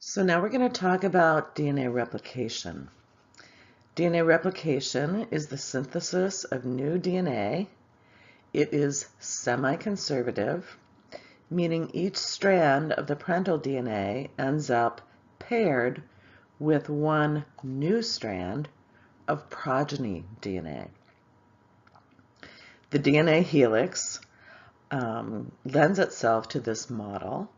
So now we're going to talk about DNA replication. DNA replication is the synthesis of new DNA. It is semi-conservative, meaning each strand of the parental DNA ends up paired with one new strand of progeny DNA. The DNA helix lends itself to this model.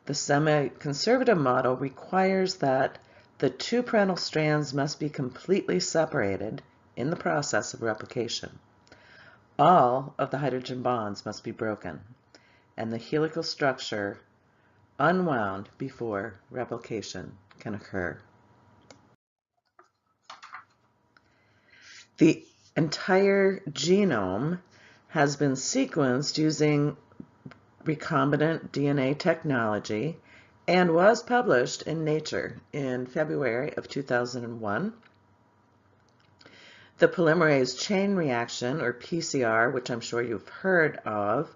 The semi-conservative model requires that the two parental strands must be completely separated in the process of replication. All of the hydrogen bonds must be broken, and the helical structure unwound before replication can occur. The entire genome has been sequenced using recombinant DNA technology and was published in Nature in February of 2001. The polymerase chain reaction, or PCR, which I'm sure you've heard of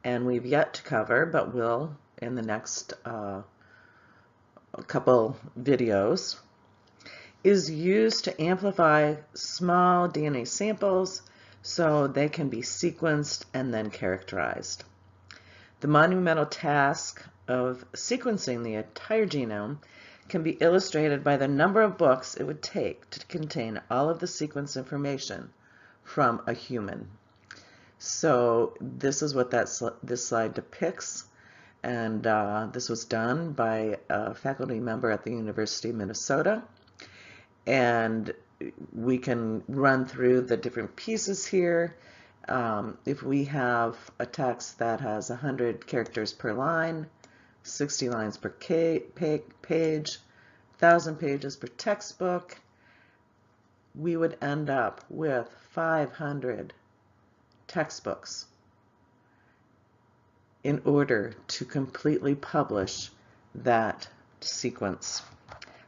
and we've yet to cover, but will in the next couple videos, is used to amplify small DNA samples so they can be sequenced and then characterized. The monumental task of sequencing the entire genome can be illustrated by the number of books it would take to contain all of the sequence information from a human. So this is what this slide depicts, and this was done by a faculty member at the University of Minnesota. And we can run through the different pieces here. If we have a text that has 100 characters per line, 60 lines per page, 1,000 pages per textbook, we would end up with 500 textbooks in order to completely publish that sequence.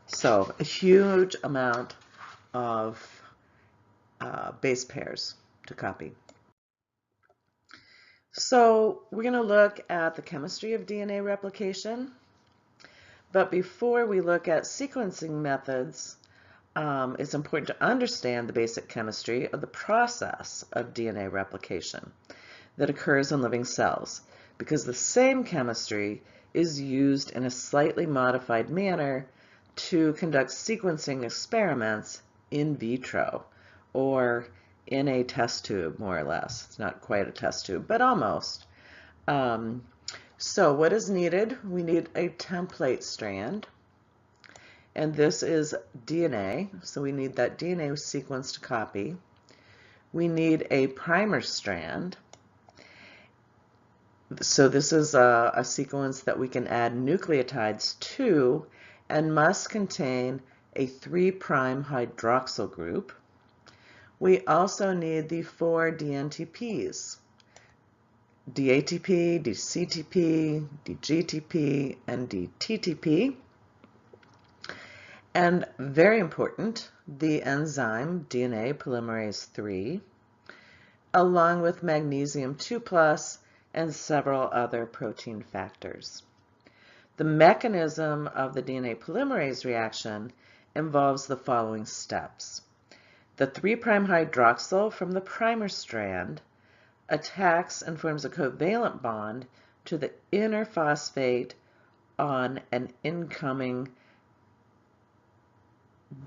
So a huge amount of base pairs to copy. So we're going to look at the chemistry of DNA replication. But before we look at sequencing methods, it's important to understand the basic chemistry of the process of DNA replication that occurs in living cells, because the same chemistry is used in a slightly modified manner to conduct sequencing experiments in vitro, or in a test tube, more or less. It's not quite a test tube, but almost. So what is needed? We need a template strand, and this is DNA, so we need that DNA sequence to copy. We need a primer strand, so this is a sequence that we can add nucleotides to and must contain a 3' hydroxyl group. We also need the 4 DNTPs, DATP, DCTP, DGTP, and DTTP. And very important, the enzyme DNA polymerase III, along with magnesium 2+ and several other protein factors. The mechanism of the DNA polymerase reaction involves the following steps. The 3' hydroxyl from the primer strand attacks and forms a covalent bond to the inner phosphate on an incoming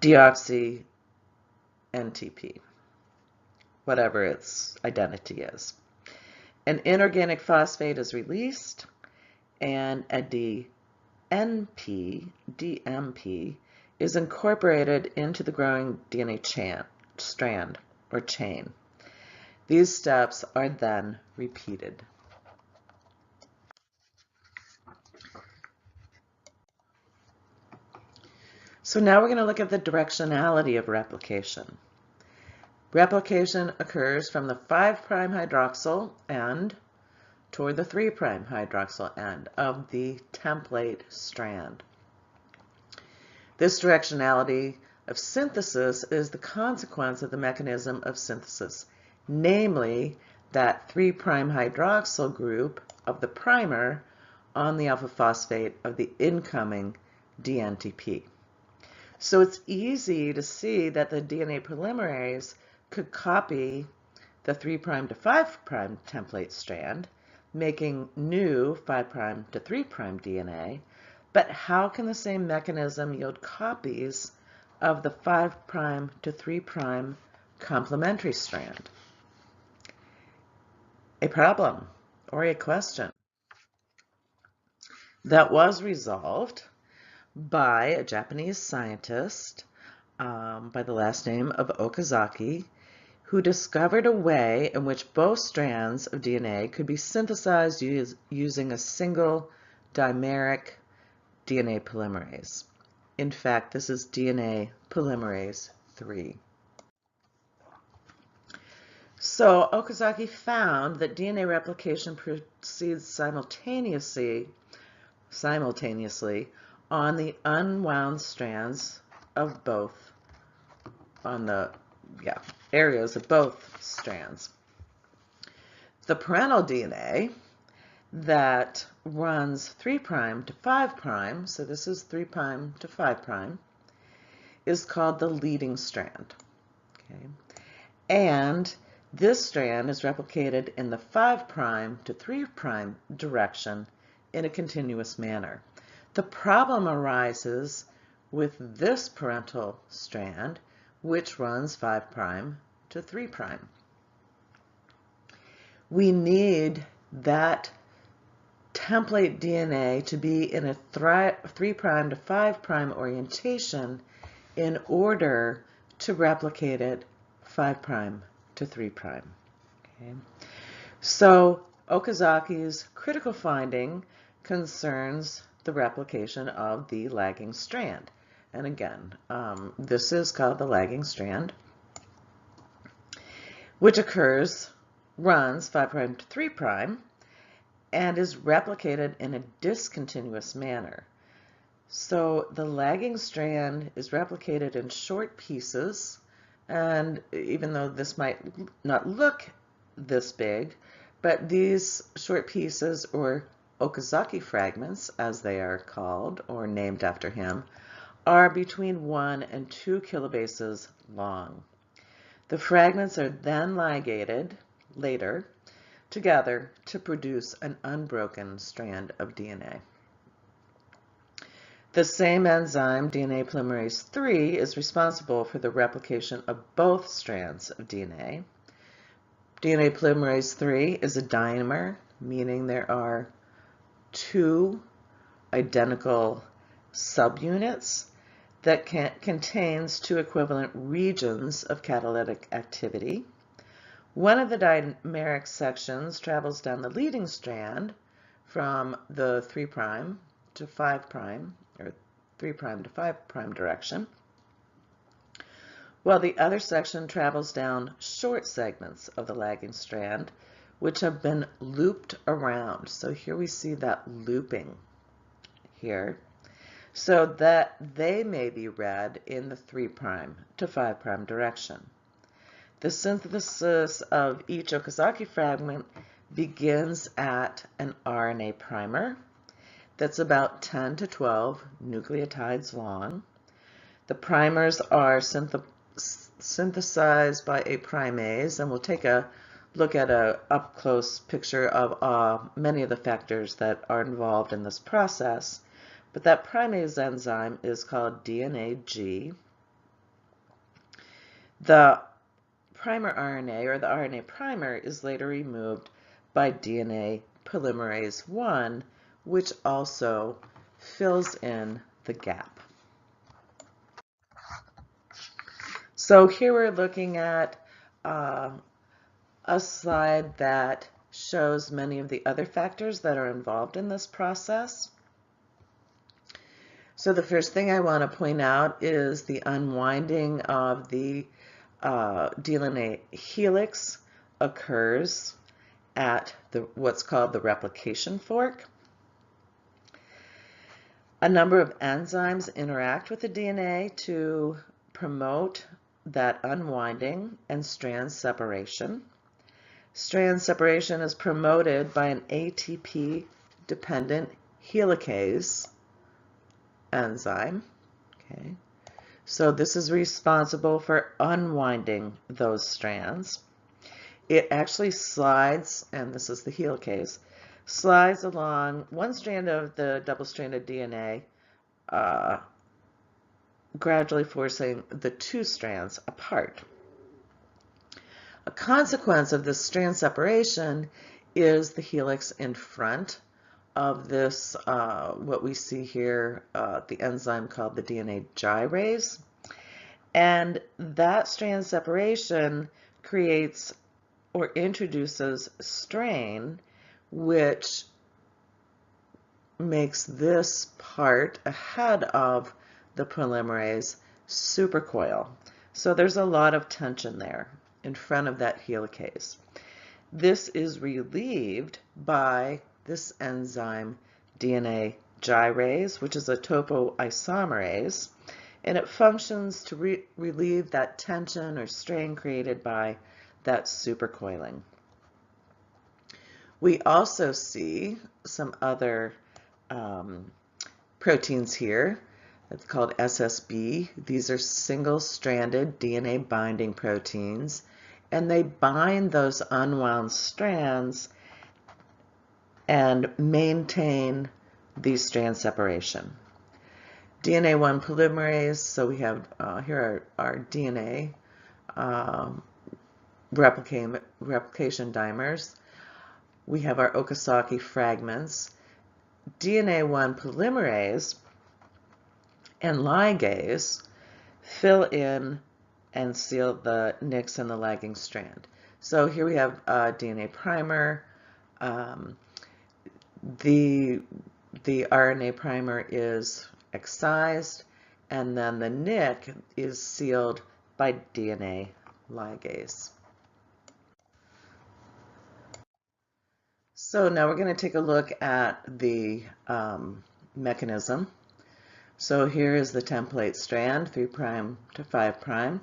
deoxy NTP, whatever its identity is. An inorganic phosphate is released, and a DMP is incorporated into the growing DNA strand or chain. These steps are then repeated. So now we're going to look at the directionality of replication. Replication occurs from the 5' hydroxyl end toward the 3' hydroxyl end of the template strand. This directionality of synthesis is the consequence of the mechanism of synthesis, namely that 3' hydroxyl group of the primer on the alpha phosphate of the incoming dNTP. So it's easy to see that the DNA polymerase could copy the 3' to 5' template strand, making new 5' to 3' DNA, but how can the same mechanism yield copies of the 5' to 3' complementary strand? A problem or a question that was resolved by a Japanese scientist by the last name of Okazaki, who discovered a way in which both strands of DNA could be synthesized using a single dimeric DNA polymerase. In fact, this is DNA polymerase 3. So Okazaki found that DNA replication proceeds simultaneously on the unwound strands of both, on the areas of both strands. The parental DNA that runs 3' to 5', so this is 3' to 5', is called the leading strand. Okay? And this strand is replicated in the 5' to 3' direction in a continuous manner. The problem arises with this parental strand, which runs 5' to 3'. We need that template DNA to be in a 3' to 5' orientation in order to replicate it 5' to 3'. Okay. So Okazaki's critical finding concerns the replication of the lagging strand. And again, this is called the lagging strand, which runs 5' to 3', and is replicated in a discontinuous manner. So the lagging strand is replicated in short pieces, and even though this might not look this big, but these short pieces, or Okazaki fragments, as they are called, or named after him, are between 1 and 2 kilobases long. The fragments are then ligated later together to produce an unbroken strand of DNA. The same enzyme, DNA polymerase 3, is responsible for the replication of both strands of DNA. DNA polymerase 3 is a dimer, meaning there are 2 identical subunits that contains 2 equivalent regions of catalytic activity. One of the dimeric sections travels down the leading strand from the 3' to 5', or 3' to 5' direction, while the other section travels down short segments of the lagging strand, which have been looped around. So here we see that looping here, so that they may be read in the 3' to 5' direction. The synthesis of each Okazaki fragment begins at an RNA primer that's about 10 to 12 nucleotides long. The primers are synthesized by a primase, and we'll take a look at an up-close picture of many of the factors that are involved in this process. But that primase enzyme is called DNAG. The primer RNA, or the RNA primer, is later removed by DNA polymerase 1, which also fills in the gap. So here we're looking at a slide that shows many of the other factors that are involved in this process. So the first thing I want to point out is the unwinding of the DNA helix occurs at what's called the replication fork. A number of enzymes interact with the DNA to promote that unwinding and strand separation. Strand separation is promoted by an ATP-dependent helicase, enzyme. Okay. So this is responsible for unwinding those strands. It actually slides, and this is the helicase, slides along one strand of the double-stranded DNA, gradually forcing the two strands apart. A consequence of this strand separation is the helix in front of this, what we see here, the enzyme called the DNA gyrase. And that strand separation creates or introduces strain, which makes this part ahead of the polymerase supercoil. So there's a lot of tension there in front of that helicase. This is relieved by this enzyme DNA gyrase, which is a topoisomerase, and it functions to relieve that tension or strain created by that supercoiling. We also see some other proteins here. It's called SSB. These are single-stranded DNA binding proteins, and they bind those unwound strands and maintain the strand separation. DNA-1 polymerase, so we have, here are our DNA replication dimers. We have our Okazaki fragments. DNA-1 polymerase and ligase fill in and seal the nicks in the lagging strand. So here we have a DNA primer. The RNA primer is excised, and then the nick is sealed by DNA ligase. So now we're going to take a look at the mechanism. So here is the template strand, 3' to 5',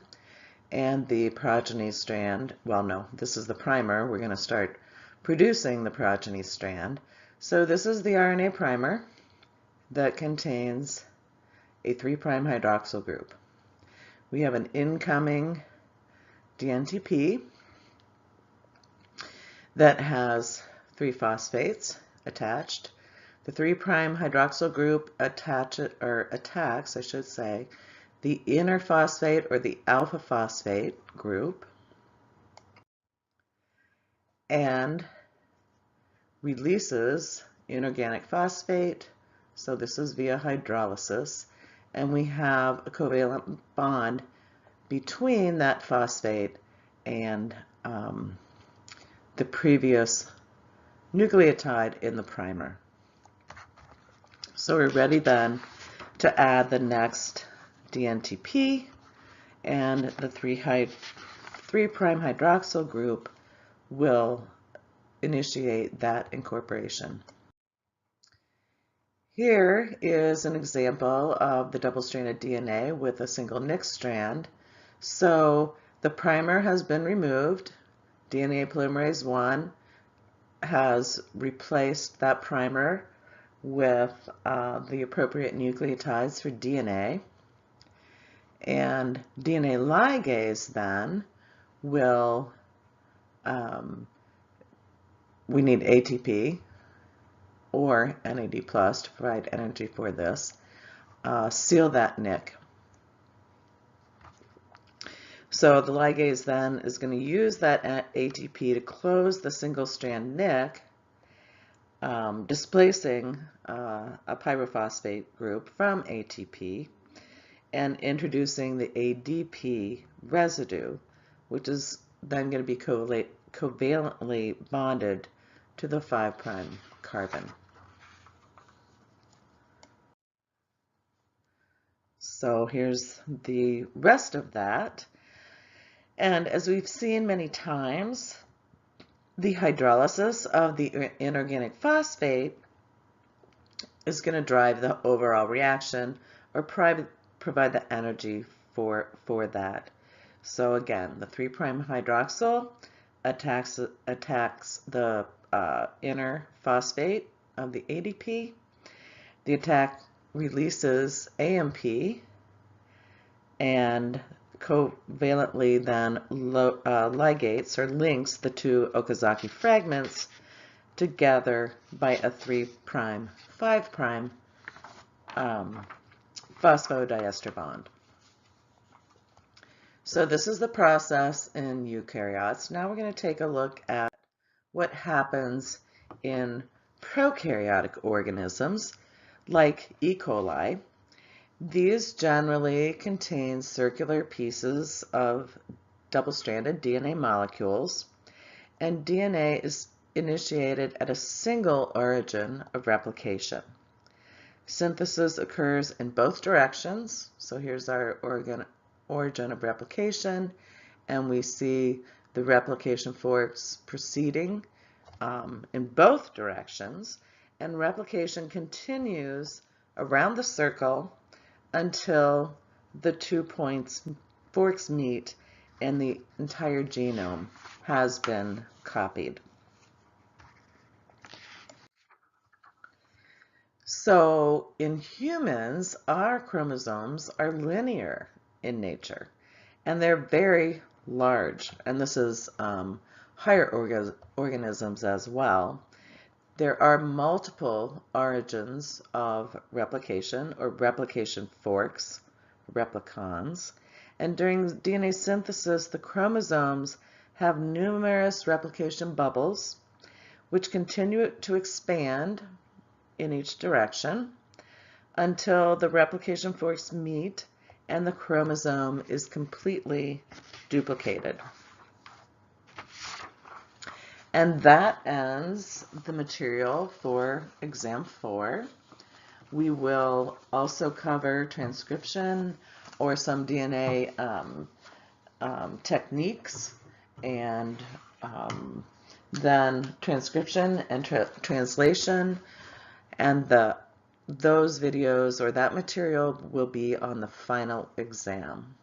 and the progeny strand. Well, no, this is the primer. We're going to start producing the progeny strand. So this is the RNA primer that contains a 3' hydroxyl group. We have an incoming DNTP that has 3 phosphates attached. The 3' hydroxyl group attacks, I should say, the inner phosphate or the alpha phosphate group and releases inorganic phosphate. So this is via hydrolysis, and we have a covalent bond between that phosphate and the previous nucleotide in the primer. So we're ready then to add the next DNTP, and the 3' hydroxyl group will initiate that incorporation. Here is an example of the double-stranded DNA with a single nick strand. So the primer has been removed. DNA polymerase 1 has replaced that primer with the appropriate nucleotides for DNA. And DNA ligase then will, we need ATP or NAD plus to provide energy for this, seal that nick. So the ligase then is going to use that ATP to close the single strand nick, displacing a pyrophosphate group from ATP and introducing the ADP residue, which is then going to be covalently bonded to the 5' carbon. So here's the rest of that. And as we've seen many times, the hydrolysis of the inorganic phosphate is going to drive the overall reaction or provide the energy for that. So again, the 3' hydroxyl attacks the inner phosphate of the ADP. The releases AMP and covalently then ligates or links the two Okazaki fragments together by a 3', 5' phosphodiester bond. So this is the process in eukaryotes. Now we're going to take a look at what happens in prokaryotic organisms like E. coli. These generally contain circular pieces of double-stranded DNA molecules, and DNA is initiated at a single origin of replication. Synthesis occurs in both directions. So here's our origin of replication, and we see the replication forks proceeding in both directions, and replication continues around the circle until the 2 forks meet and the entire genome has been copied. So in humans, our chromosomes are linear in nature, and they're very large, and this is higher organisms as well. There are multiple origins of replication or replication forks, replicons, and during DNA synthesis, the chromosomes have numerous replication bubbles which continue to expand in each direction until the replication forks meet and the chromosome is completely duplicated. And that ends the material for exam 4. We will also cover transcription or some DNA techniques, and then transcription and translation, and those videos or that material will be on the final exam.